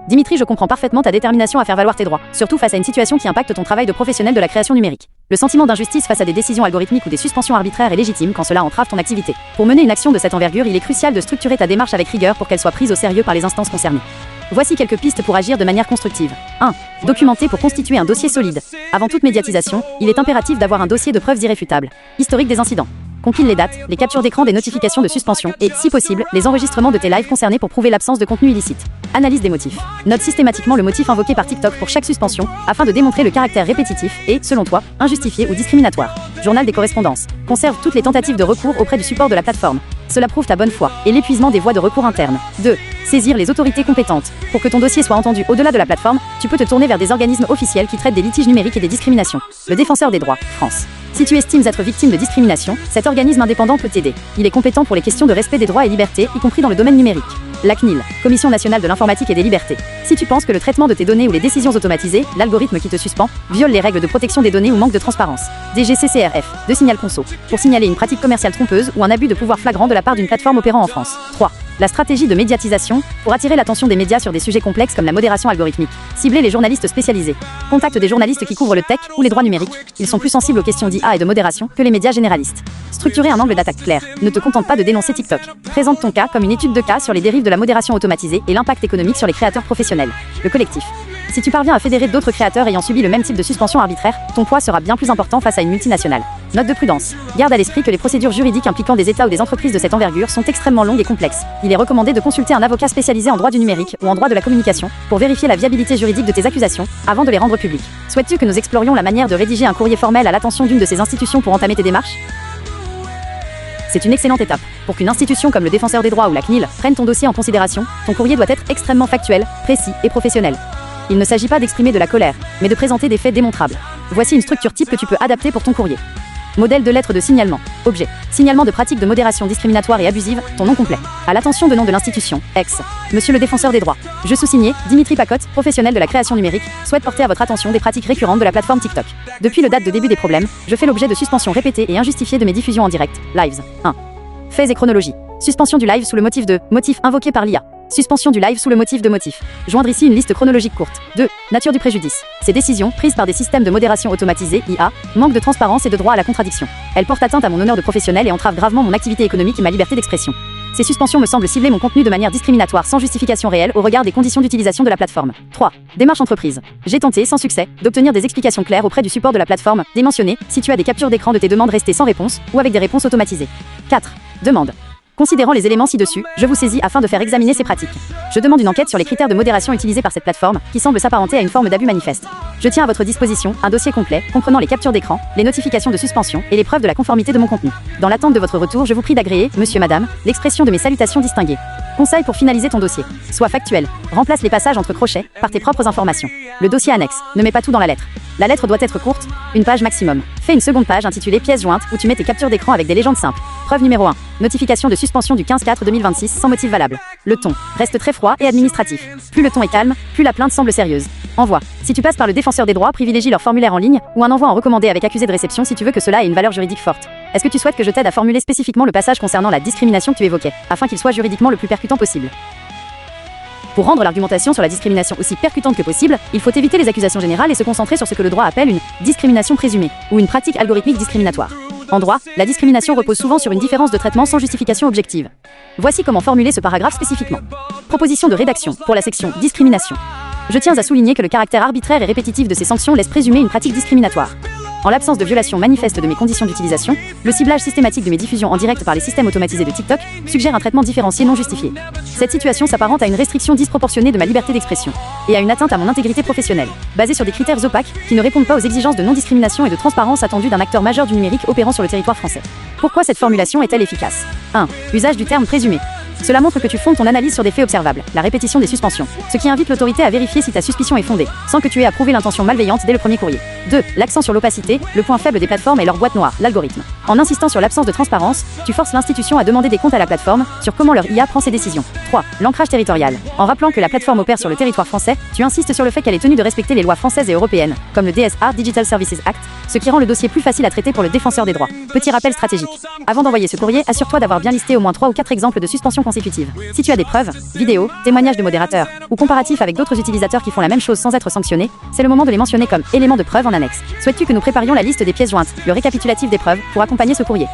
Dimitri, je comprends parfaitement ta détermination à faire valoir tes droits, surtout face à une situation qui impacte ton travail de professionnel de la création numérique. Le sentiment d'injustice face à des décisions algorithmiques ou des suspensions arbitraires est légitime quand cela entrave ton activité. Pour mener une action de cette envergure, il est crucial de structurer ta démarche avec rigueur pour qu'elle soit prise au sérieux par les instances concernées. Voici quelques pistes pour agir de manière constructive. 1. Documenter pour constituer un dossier solide. Avant toute médiatisation, il est impératif d'avoir un dossier de preuves irréfutables. Historique des incidents. Compile les dates, les captures d'écran des notifications de suspension et, si possible, les enregistrements de tes lives concernés pour prouver l'absence de contenu illicite. Analyse des motifs. Note systématiquement le motif invoqué par TikTok pour chaque suspension, afin de démontrer le caractère répétitif et, selon toi, injustifié ou discriminatoire. Journal des correspondances. Conserve toutes les tentatives de recours auprès du support de la plateforme. Cela prouve ta bonne foi et l'épuisement des voies de recours internes. 2. Saisir les autorités compétentes. Pour que ton dossier soit entendu au-delà de la plateforme, tu peux te tourner vers des organismes officiels qui traitent des litiges numériques et des discriminations. Le Défenseur des droits, France. Si tu estimes être victime de discrimination, cet organisme indépendant peut t'aider. Il est compétent pour les questions de respect des droits et libertés, y compris dans le domaine numérique. La CNIL, Commission nationale de l'informatique et des libertés. Si tu penses que le traitement de tes données ou les décisions automatisées, l'algorithme qui te suspend, viole les règles de protection des données ou manque de transparence. DGCCRF, de signal conso, pour signaler une pratique commerciale trompeuse ou un abus de pouvoir flagrant de la part d'une plateforme opérant en France. 3. La stratégie de médiatisation, pour attirer l'attention des médias sur des sujets complexes comme la modération algorithmique. Cibler les journalistes spécialisés. Contacte des journalistes qui couvrent le tech ou les droits numériques. Ils sont plus sensibles aux questions d'IA et de modération que les médias généralistes. Structurer un angle d'attaque clair. Ne te contente pas de dénoncer TikTok. Présente ton cas comme une étude de cas sur les dérives de la modération automatisée et l'impact économique sur les créateurs professionnels. Le collectif. Si tu parviens à fédérer d'autres créateurs ayant subi le même type de suspension arbitraire, ton poids sera bien plus important face à une multinationale. Note de prudence. Garde à l'esprit que les procédures juridiques impliquant des États ou des entreprises de cette envergure sont extrêmement longues et complexes. Il est recommandé de consulter un avocat spécialisé en droit du numérique ou en droit de la communication pour vérifier la viabilité juridique de tes accusations avant de les rendre publiques. Souhaites-tu que nous explorions la manière de rédiger un courrier formel à l'attention d'une de ces institutions pour entamer tes démarches ? C'est une excellente étape. Pour qu'une institution comme le Défenseur des droits ou la CNIL prenne ton dossier en considération, ton courrier doit être extrêmement factuel, précis et professionnel. Il ne s'agit pas d'exprimer de la colère, mais de présenter des faits démontrables. Voici une structure type que tu peux adapter pour ton courrier. Modèle de lettre de signalement. Objet. Signalement de pratiques de modération discriminatoire et abusive, ton nom complet. À l'attention de nom de l'institution, ex. Monsieur le Défenseur des droits. Je sous-signé, Dimitri Pacotte, professionnel de la création numérique, souhaite porter à votre attention des pratiques récurrentes de la plateforme TikTok. Depuis le date de début des problèmes, je fais l'objet de suspensions répétées et injustifiées de mes diffusions en direct, lives. 1. Faits et chronologie. Suspension du live sous le motif de motif invoqué par l'IA. Suspension du live sous le motif de motif. Joindre ici une liste chronologique courte. 2. Nature du préjudice. Ces décisions, prises par des systèmes de modération automatisés, IA, manquent de transparence et de droit à la contradiction. Elles portent atteinte à mon honneur de professionnel et entravent gravement mon activité économique et ma liberté d'expression. Ces suspensions me semblent cibler mon contenu de manière discriminatoire sans justification réelle au regard des conditions d'utilisation de la plateforme. 3. Démarche entreprise. J'ai tenté, sans succès, d'obtenir des explications claires auprès du support de la plateforme, démentionné, si tu as des captures d'écran de tes demandes restées sans réponse, ou avec des réponses automatisées. 4. Demande. Considérant les éléments ci-dessus, je vous saisis afin de faire examiner ces pratiques. Je demande une enquête sur les critères de modération utilisés par cette plateforme, qui semble s'apparenter à une forme d'abus manifeste. Je tiens à votre disposition un dossier complet, comprenant les captures d'écran, les notifications de suspension et les preuves de la conformité de mon contenu. Dans l'attente de votre retour, je vous prie d'agréer, monsieur, madame, l'expression de mes salutations distinguées. Conseil pour finaliser ton dossier. Sois factuel. Remplace les passages entre crochets par tes propres informations. Le dossier annexe. Ne mets pas tout dans la lettre. La lettre doit être courte, une page maximum. Fais une seconde page intitulée pièces jointes où tu mets tes captures d'écran avec des légendes simples. Preuve numéro 1. Notification de suspension du 15/4/2026 sans motif valable. Le ton reste très froid et administratif. Plus le ton est calme, plus la plainte semble sérieuse. Envoi. Si tu passes par le Défenseur des droits, privilégie leur formulaire en ligne ou un envoi en recommandé avec accusé de réception si tu veux que cela ait une valeur juridique forte. Est-ce que tu souhaites que je t'aide à formuler spécifiquement le passage concernant la discrimination que tu évoquais, afin qu'il soit juridiquement le plus percutant possible ? Pour rendre l'argumentation sur la discrimination aussi percutante que possible, il faut éviter les accusations générales et se concentrer sur ce que le droit appelle une discrimination présumée, ou une pratique algorithmique discriminatoire. En droit, la discrimination repose souvent sur une différence de traitement sans justification objective. Voici comment formuler ce paragraphe spécifiquement. Proposition de rédaction pour la section discrimination. Je tiens à souligner que le caractère arbitraire et répétitif de ces sanctions laisse présumer une pratique discriminatoire. En l'absence de violation manifeste de mes conditions d'utilisation, le ciblage systématique de mes diffusions en direct par les systèmes automatisés de TikTok suggère un traitement différencié non justifié. Cette situation s'apparente à une restriction disproportionnée de ma liberté d'expression et à une atteinte à mon intégrité professionnelle, basée sur des critères opaques qui ne répondent pas aux exigences de non-discrimination et de transparence attendues d'un acteur majeur du numérique opérant sur le territoire français. Pourquoi cette formulation est-elle efficace ? 1. Usage du terme présumé. Cela montre que tu fondes ton analyse sur des faits observables, la répétition des suspensions, ce qui invite l'autorité à vérifier si ta suspicion est fondée, sans que tu aies à prouver l'intention malveillante dès le premier courrier. 2. L'accent sur l'opacité, le point faible des plateformes et leur boîte noire, l'algorithme. En insistant sur l'absence de transparence, tu forces l'institution à demander des comptes à la plateforme sur comment leur IA prend ses décisions. 3. L'ancrage territorial. En rappelant que la plateforme opère sur le territoire français, tu insistes sur le fait qu'elle est tenue de respecter les lois françaises et européennes, comme le DSA, Digital Services Act, ce qui rend le dossier plus facile à traiter pour le défenseur des droits. Petit rappel stratégique. Avant d'envoyer ce courrier, assure-toi d'avoir bien listé au moins 3 ou 4 exemples de suspension consécutive. Si tu as des preuves, vidéos, témoignages de modérateurs, ou comparatifs avec d'autres utilisateurs qui font la même chose sans être sanctionnés, c'est le moment de les mentionner comme éléments de preuve en annexe. Souhaites-tu que nous préparions la liste des pièces jointes, le récapitulatif des preuves, pour accompagner ce courrier?